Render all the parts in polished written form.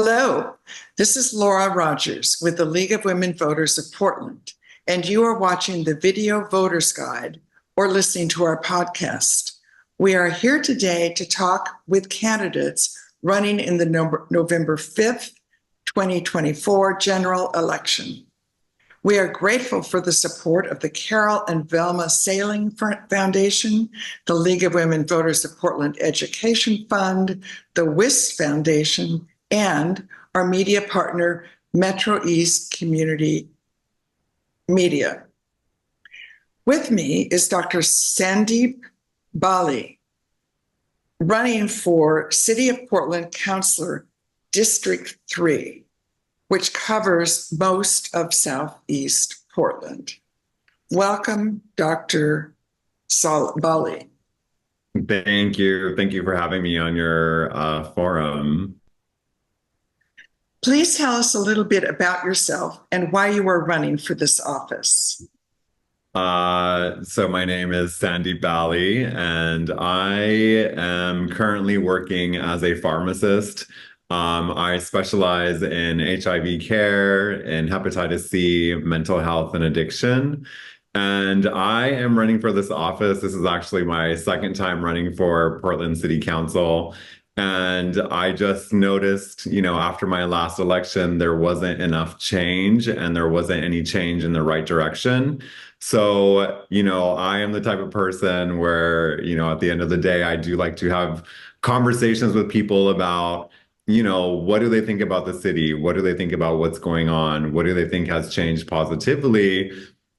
Hello, this is Laura Rogers with the League of Women Voters of Portland, and you are watching the Video Voters Guide or listening to our podcast. We are here today to talk with candidates running in the November 5th, 2024 general election. We are grateful for the support of the Carol and Velma Sailing Foundation, the League of Women Voters of Portland Education Fund, the WISP Foundation, and our media partner, Metro East Community Media. With me is Dr. Sandeep Bali, running for City of Portland Councilor, District 3, which covers most of Southeast Portland. Welcome, Dr. Bali. Thank you. Thank you for having me on your forum. Please tell us a little bit about yourself and why you are running for this office. So my name is Sandeep Bali, and I am currently working as a pharmacist. I specialize in HIV care, in hepatitis C, mental health, and addiction. And I am running for this office. This is actually my second time running for Portland City Council. And I just noticed, after my last election, there wasn't enough change and there wasn't any change in the right direction. So, I am the type of person where, at the end of the day, I do like to have conversations with people about, what do they think about the city? What do they think about what's going on? What do they think has changed positively?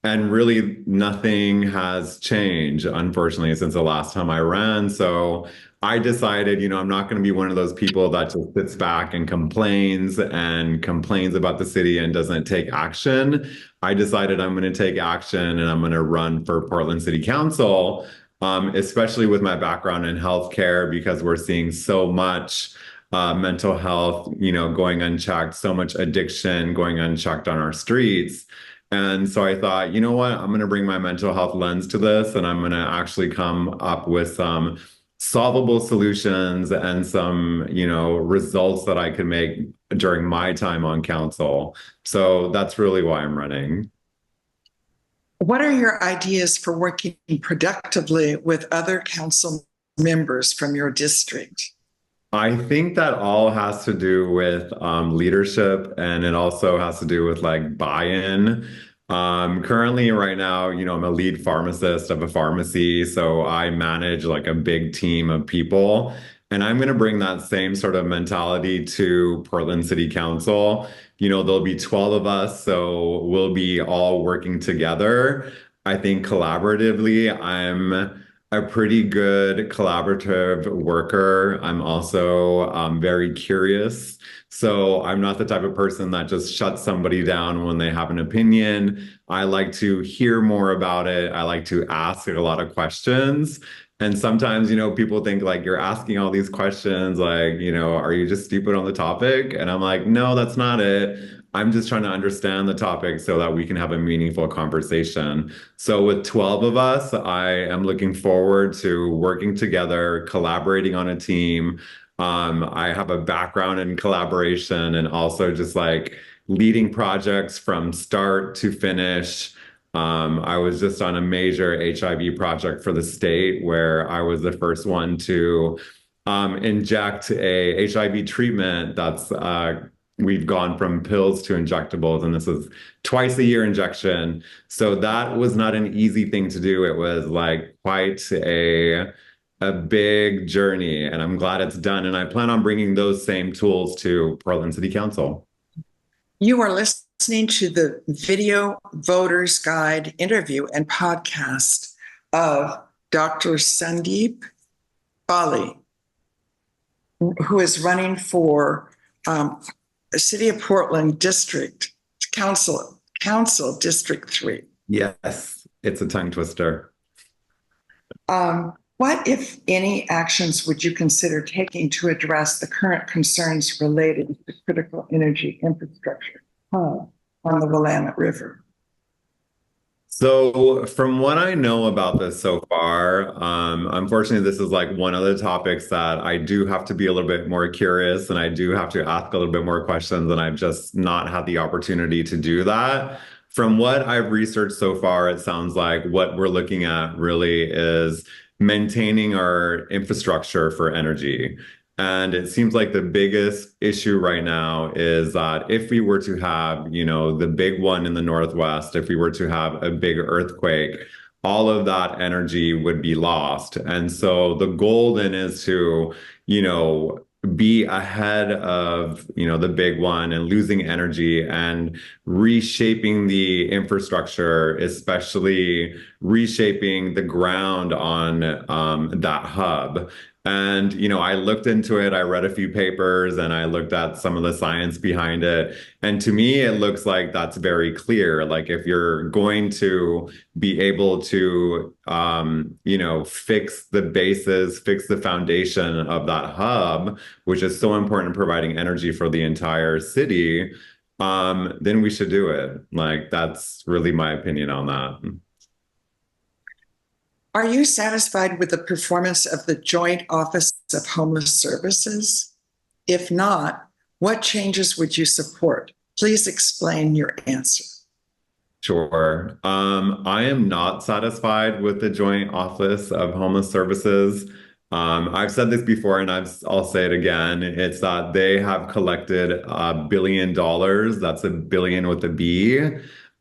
And really nothing has changed, unfortunately, since the last time I ran. So I decided, I'm not going to be one of those people that just sits back and complains about the city and doesn't take action. I decided I'm going to take action and I'm going to run for Portland City Council, especially with my background in healthcare, because we're seeing so much mental health, going unchecked, so much addiction going unchecked on our streets. And so I thought, you know what, I'm going to bring my mental health lens to this, and I'm going to actually come up with some solvable solutions and some, results that I could make during my time on council. So that's really why I'm running. What are your ideas for working productively with other council members from your district? I think that all has to do with leadership, and it also has to do with buy-in. Currently right now, I'm a lead pharmacist of a pharmacy, so I manage a big team of people. And I'm going to bring that same sort of mentality to Portland City Council. There'll be 12 of us, so we'll be all working together. I think collaboratively, I'm a pretty good collaborative worker. I'm also very curious. So I'm not the type of person that just shuts somebody down when they have an opinion. I like to hear more about it. I like to ask a lot of questions. And sometimes, people think you're asking all these questions, are you just stupid on the topic? And I'm like, no, that's not it. I'm just trying to understand the topic so that we can have a meaningful conversation. So with 12 of us, I am looking forward to working together, collaborating on a team. I have a background in collaboration and also just leading projects from start to finish. I was just on a major HIV project for the state where I was the first one to inject a HIV treatment that's we've gone from pills to injectables, and this is twice a year injection. So that was not an easy thing to do. It was quite a big journey, and I'm glad it's done. And I plan on bringing those same tools to Portland City Council. You are listening to the Video Voters Guide interview and podcast of Dr. Sandeep Bali, who is running for City of Portland District Council District 3. Yes, it's a tongue twister. What, if any, actions would you consider taking to address the current concerns related to critical energy infrastructure on the Willamette River? So, from what I know about this so far, unfortunately, this is like one of the topics that I do have to be a little bit more curious and I do have to ask a little bit more questions, and I've just not had the opportunity to do that. From what I've researched so far, it sounds like what we're looking at really is maintaining our infrastructure for energy. And it seems like the biggest issue right now is that if we were to have, the big one in the Northwest, if we were to have a big earthquake, all of that energy would be lost. And so the goal then is to, be ahead of, the big one and losing energy and reshaping the infrastructure, especially reshaping the ground on that hub. And, I looked into it, I read a few papers and I looked at some of the science behind it. And to me, it looks like that's very clear. Like if you're going to be able to, fix the bases, fix the foundation of that hub, which is so important in providing energy for the entire city, then we should do it. Like that's really my opinion on that. Are you satisfied with the performance of the Joint Office of Homeless Services? If not, what changes would you support? Please explain your answer. Sure. I am not satisfied with the Joint Office of Homeless Services. I've said this before and I'll say it again. It's that they have collected $1 billion, that's a billion with a B,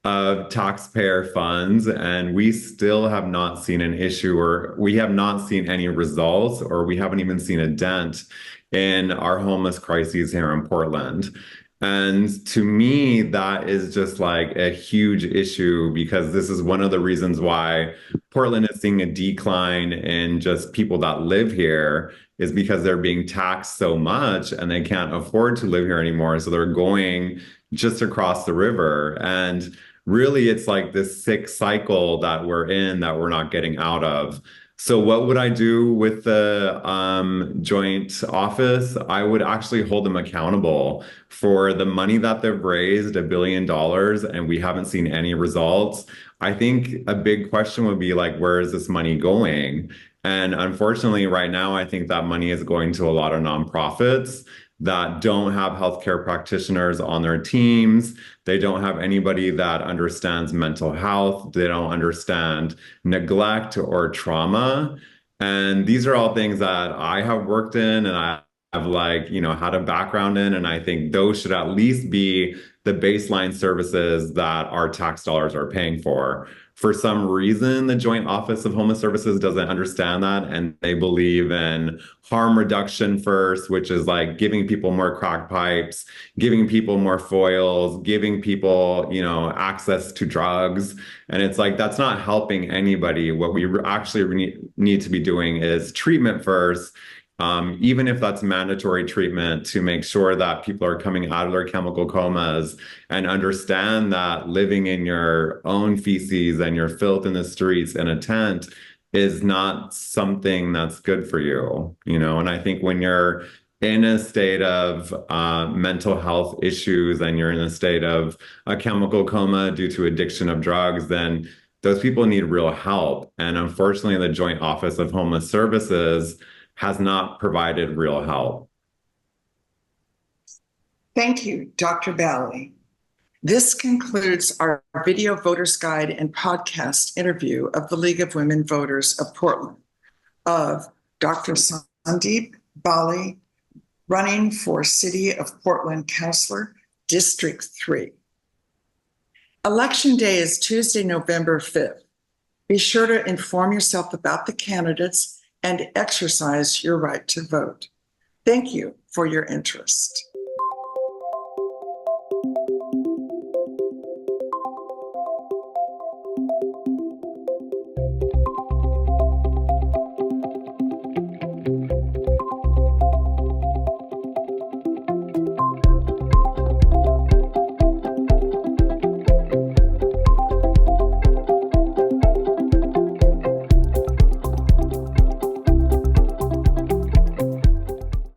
of taxpayer funds, and we still have not seen an issue or we have not seen any results or we haven't even seen a dent in our homeless crises here in Portland. And to me, that is just like a huge issue because this is one of the reasons why Portland is seeing a decline in just people that live here is because they're being taxed so much and they can't afford to live here anymore. So they're going just across the river. And really, it's like this sick cycle that we're in that we're not getting out of. So what would I do with the joint office? I would actually hold them accountable for the money that they've raised, $1 billion, and we haven't seen any results. I think a big question would be like, where is this money going? And unfortunately, right now, I think that money is going to a lot of nonprofits that don't have healthcare practitioners on their teams. They don't have anybody that understands mental health. They don't understand neglect or trauma. And these are all things that I have worked in and I have like, had a background in. And I think those should at least be the baseline services that our tax dollars are paying for. For some reason, the Joint Office of Homeless Services doesn't understand that, and they believe in harm reduction first, which is like giving people more crack pipes, giving people more foils, giving people, access to drugs. And it's like, that's not helping anybody. What we actually need to be doing is treatment first. Even if that's mandatory treatment to make sure that people are coming out of their chemical comas and understand that living in your own feces and your filth in the streets in a tent is not something that's good for you, And I think when you're in a state of mental health issues and you're in a state of a chemical coma due to addiction of drugs, then those people need real help. And unfortunately, the Joint Office of Homeless Services has not provided real help. Thank you, Dr. Bali. This concludes our video voters guide and podcast interview of the League of Women Voters of Portland of Dr. Sandeep Bali, running for City of Portland Councilor, District 3. Election Day is Tuesday, November 5th. Be sure to inform yourself about the candidates and exercise your right to vote. Thank you for your interest.